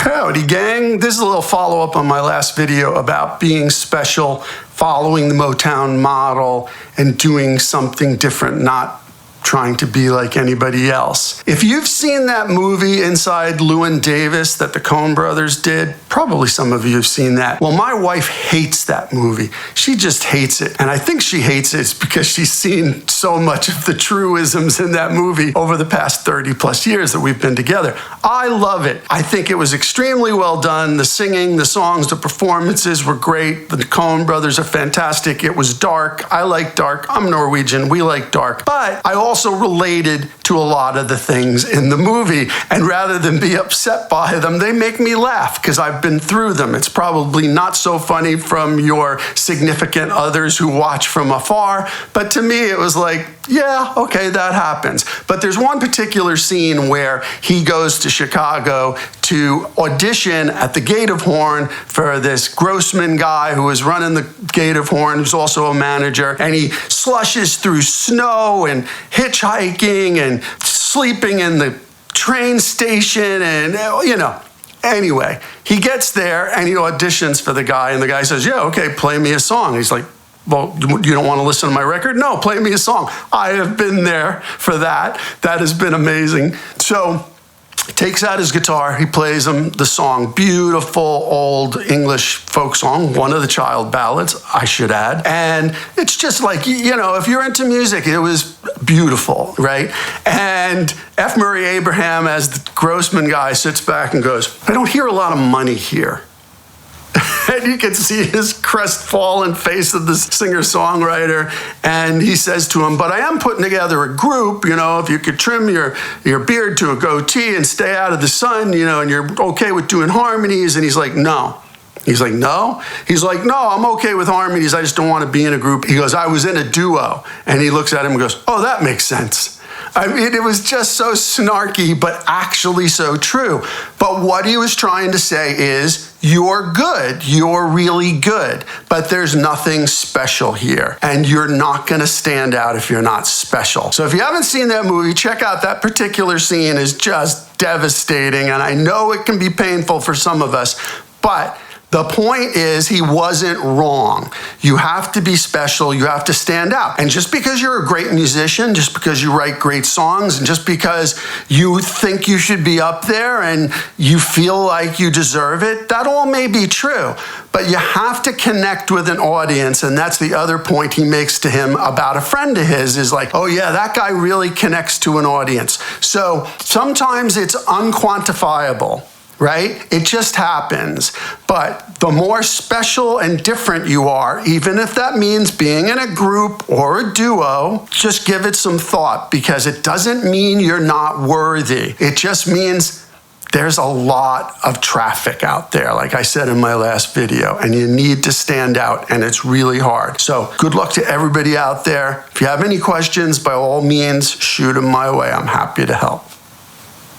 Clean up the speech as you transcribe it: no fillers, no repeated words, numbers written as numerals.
Howdy gang, this is a little follow-up on my last video about being special, following the Motown model, and doing something different, not trying to be like anybody else. If you've seen that movie Inside Llewyn Davis that the Coen brothers did, probably some of you have seen that. Well, my wife hates that movie. She just hates it. And I think she hates it because she's seen so much of the truisms in that movie over the past 30 plus years that we've been together. I love it. I think it was extremely well done. The singing, the songs, the performances were great. The Coen brothers are fantastic. It was dark. I like dark. I'm Norwegian. We like dark. But I also related to a lot of the things in the movie. And rather than be upset by them, they make me laugh because I've been through them. It's probably not so funny from your significant others who watch from afar. But to me, it was like, yeah, okay, that happens. But there's one particular scene where he goes to Chicago to audition at the Gate of Horn for this Grossman guy who is running the Gate of Horn, who's also a manager, and he slushes through snow and hitchhiking and sleeping in the train station and, you know. Anyway, he gets there and he auditions for the guy, and the guy says, yeah, okay, play me a song. He's like, well, you don't want to listen to my record? No, play me a song. I have been there for that. That has been amazing. So he takes out his guitar, he plays him the song, beautiful old English folk song, one of the child ballads, I should add. And it's just like, you know, if you're into music, it was beautiful, right? And F. Murray Abraham, as the Grossman guy, sits back and goes, I don't hear a lot of money here. And you can see his crestfallen face of the singer-songwriter. And he says to him, but I am putting together a group, you know, if you could trim your beard to a goatee and stay out of the sun, you know, and you're okay with doing harmonies. And he's like, no. He's like, no? He's like, no, I'm okay with harmonies. I just don't want to be in a group. He goes, I was in a duo. And he looks at him and goes, oh, that makes sense. I mean, it was just so snarky, but actually so true. But what he was trying to say is, you're good, you're really good, but there's nothing special here. And you're not gonna stand out if you're not special. So if you haven't seen that movie, check out that particular scene. Is just devastating. And I know it can be painful for some of us, but the point is, he wasn't wrong. You have to be special. You have to stand out. And just because you're a great musician, just because you write great songs, and just because you think you should be up there and you feel like you deserve it, that all may be true. But you have to connect with an audience, and that's the other point he makes to him about a friend of his, is like, oh yeah, that guy really connects to an audience. So sometimes it's unquantifiable. Right? It just happens. But the more special and different you are, even if that means being in a group or a duo, just give it some thought, because it doesn't mean you're not worthy. It just means there's a lot of traffic out there, like I said in my last video, and you need to stand out, and it's really hard. So good luck to everybody out there. If you have any questions, by all means, shoot them my way. I'm happy to help.